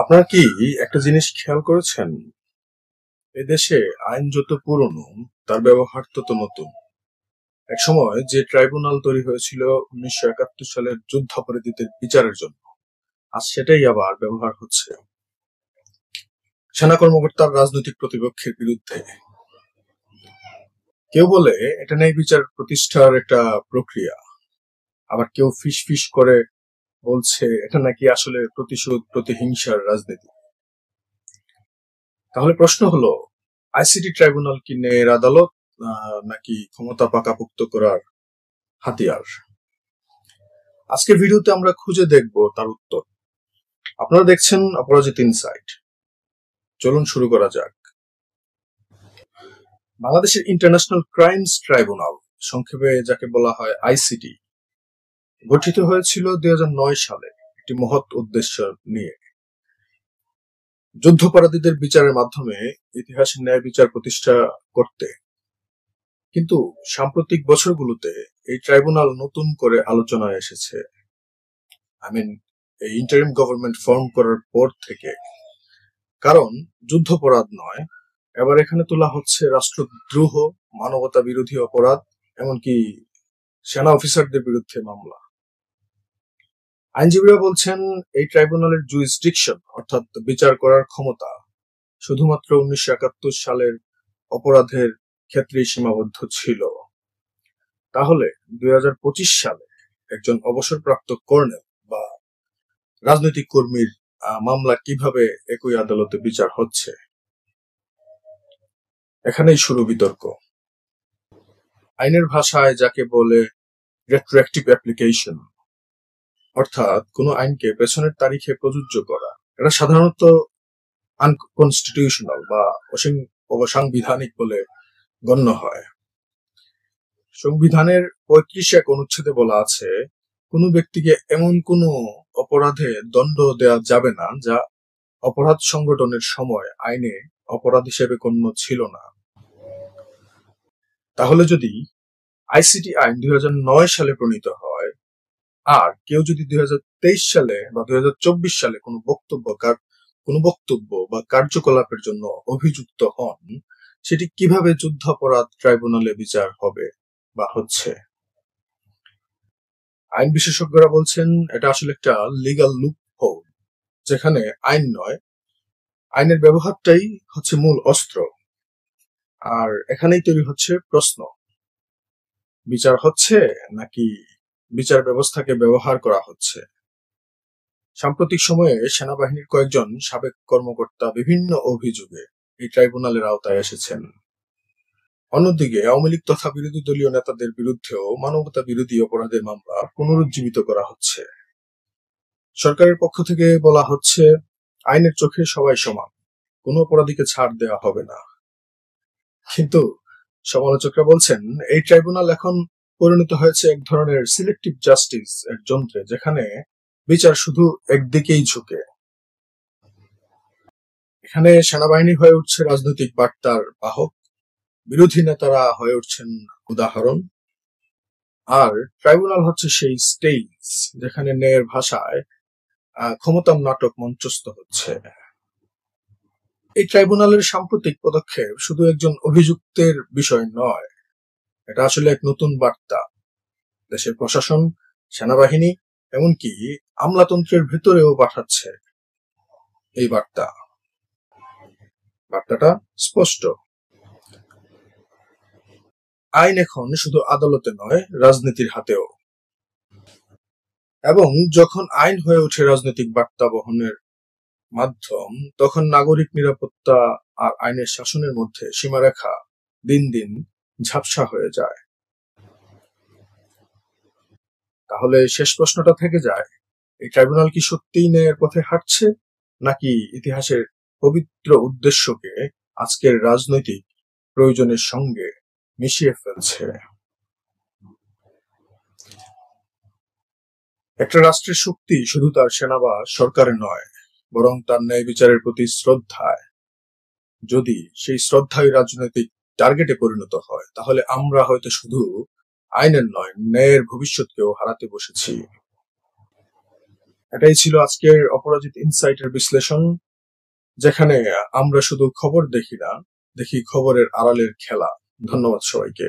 আপনারা কি একটা জিনিস খেয়াল করেছেন? এদেশে আইন যত পুরনো, তার ব্যবহার তত নতুন। একসময় যে ট্রাইব্যুনাল তৈরি হয়েছিল 1971 সালের যুদ্ধাপরাধীদের বিচারের জন্য, আজ সেটাই আবার ব্যবহার হচ্ছে সেনা কর্মকর্তার রাজনৈতিক প্রতিপক্ষের বিরুদ্ধে। কেউ বলে এটা ন্যায় বিচার প্রতিষ্ঠার একটা প্রক্রিয়া, আবার কেউ ফিস ফিস করে বলছে এটা নাকি আসলে প্রতিশোধ প্রতিহিংসার রাজনীতি। তাহলে প্রশ্ন হলো, আইসিটি ট্রাইব্যুনাল কি ন্যায়ের আদালত নাকি ক্ষমতা পাকাপোক্ত করার হাতিয়ার? আজকের ভিডিওতে আমরা খুঁজে দেখব তার উত্তর। আপনারা দেখছেন অপরাজিত ইনসাইট। চলুন শুরু করা যাক। বাংলাদেশের ইন্টারন্যাশনাল ক্রাইমস ট্রাইব্যুনাল, সংক্ষেপে যাকে বলা হয় আইসিটি, গঠিত হয়েছিল 2009 সালে একটি মহৎ উদ্দেশ্য নিয়ে। যুদ্ধাপরাধীদের বিচারের মাধ্যমে ইতিহাসের ন্যায় বিচার প্রতিষ্ঠা করতে। কিন্তু সাম্প্রতিক বছরগুলোতে এই ট্রাইব্যুনাল নতুন করে আলোচনায় এসেছে। এই ইন্টারিম গভর্নমেন্ট ফর্ম করার পর থেকে। কারণ যুদ্ধাপরাধ নয়, এবার এখানে তোলা হচ্ছে রাষ্ট্রদ্রোহ, মানবতা বিরোধী অপরাধ, এমনকি সেনা অফিসারদের বিরুদ্ধে মামলা। আইনজীবীরা বলছেন এই ট্রাইব্যুনালের জুরিসডিকশন অর্থাৎ বিচার করার ক্ষমতা শুধুমাত্র 1971 সালের অপরাধের ক্ষেত্রেই সীমাবদ্ধ ছিল। তাহলে 2025 সালে একজন অবসরপ্রাপ্ত কর্নেল বা রাজনৈতিক কর্মীর মামলা কিভাবে একই আদালতে বিচার হচ্ছে? এখানেই শুরু বিতর্ক। আইনের ভাষায় যাকে বলে রেট্রোঅ্যাক্টিভ অ্যাপ্লিকেশন, অর্থাৎ কোনো আইনকে পেছনের তারিখে প্রযোজ্য করা, এটা সাধারণত আনকনস্টিটিউশনাল বা অসাংবিধানিক বলে গণ্য হয়। সংবিধানের 35 অনুচ্ছেদে বলা আছে, কোনো ব্যক্তিকে এমন কোনো অপরাধে দণ্ড দেওয়া যাবে না যা অপরাধ সংগঠনের সময় আইনে অপরাধ হিসেবে গণ্য ছিল না। তাহলে যদি আইসিটি আইন 2009 সালে প্রণীত হয়, আর কেউ যদি 2023 সালে বা 2024 সালে কোনো বক্তব্য বা কার্যকলাপের জন্য অভিযুক্ত হন, সেটি কিভাবে যুদ্ধাপরাধ ট্রাইব্যুনালে বিচার হবে বা হচ্ছে? আইন বিশেষজ্ঞরা বলছেন এটা আসলে একটা লিগ্যাল লুপহোল, যেখানে আইন নয়, আইনের ব্যবহারটাই হচ্ছে মূল অস্ত্র। আর এখানেই তৈরি হচ্ছে প্রশ্ন, বিচার হচ্ছে নাকি বিচার ব্যবস্থাকে ব্যবহার করা হচ্ছে? সাম্প্রতিক সময়ে সেনাবাহিনীর কয়েকজন সাবেক কর্মকর্তা বিভিন্ন অভিযোগে এই ট্রাইব্যুনালের আওতায় এসেছেন। অন্যদিকে আওয়ামী লীগ তথা বিরোধী দলীয় নেতাদের বিরুদ্ধেও মানবতা বিরোধী অপরাধের মামলা পুনরুজ্জীবিত করা হচ্ছে। সরকারের পক্ষ থেকে বলা হচ্ছে, আইনের চোখে সবাই সমান, কোনো অপরাধীকে ছাড় দেওয়া হবে না। কিন্তু সমালোচকরা বলছেন এই ট্রাইব্যুনাল এখন পরিণত হয়েছে এক ধরনের সিলেক্টিভ জাস্টিস এর যন্ত্রে, যেখানে বিচার শুধু একদিকেই ঝুঁকে। এখানে সেনাবাহিনী হয়ে উঠছে রাজনৈতিক বার্তার বাহক, বিরোধী নেতারা হয়ে উঠছেন উদাহরণ, আর ট্রাইব্যুনাল হচ্ছে সেই স্টেজ যেখানে ন্যায়ের ভাষায় ক্ষমতার নাটক মঞ্চস্থ হচ্ছে। এই ট্রাইব্যুনালের সাম্প্রতিক পদক্ষেপ শুধু একজন অভিযুক্তের বিষয় নয়, এটা আসলে এক নতুন বার্তা। দেশের প্রশাসন, সেনাবাহিনী, এমনকি আমলাতন্ত্রের ভেতরেও পাঠাচ্ছে এই বার্তাটা স্পষ্ট। আইন এখন শুধু আদালতে নয়, রাজনীতির হাতেও। এবং যখন আইন হয়ে ওঠে রাজনৈতিক বার্তা বহনের মাধ্যম, তখন নাগরিক নিরাপত্তা আর আইনের শাসনের মধ্যে সীমারেখা দিন দিন ঝাপসা হয়ে যায়। তাহলে শেষ প্রশ্নটা থেকে যায়, এই ট্রাইব্যুনাল কি সত্যিই ন্যায়ের পথে হাঁটছে, নাকি ইতিহাসের পবিত্র উদ্দেশ্যকে আজকের রাজনৈতিক প্রয়োজনের সঙ্গে মিশিয়ে ফেলছে? একটা রাষ্ট্রের শক্তি শুধু তার সেনা বা সরকারে নয়, বরং তার ন্যায় বিচারের প্রতি শ্রদ্ধায়। যদি সেই শ্রদ্ধাই রাজনৈতিক টার্গেটে পরিণত হয়, তাহলে আমরা হয়তো শুধু আইনের নয়, ন্যায়ের ভবিষ্যৎকেও হারাতে বসেছি। এটাই ছিল আজকের অপরাজিত ইনসাইটের বিশ্লেষণ, যেখানে আমরা শুধু খবর দেখি না, দেখি খবরের আড়ালের খেলা। ধন্যবাদ সবাইকে।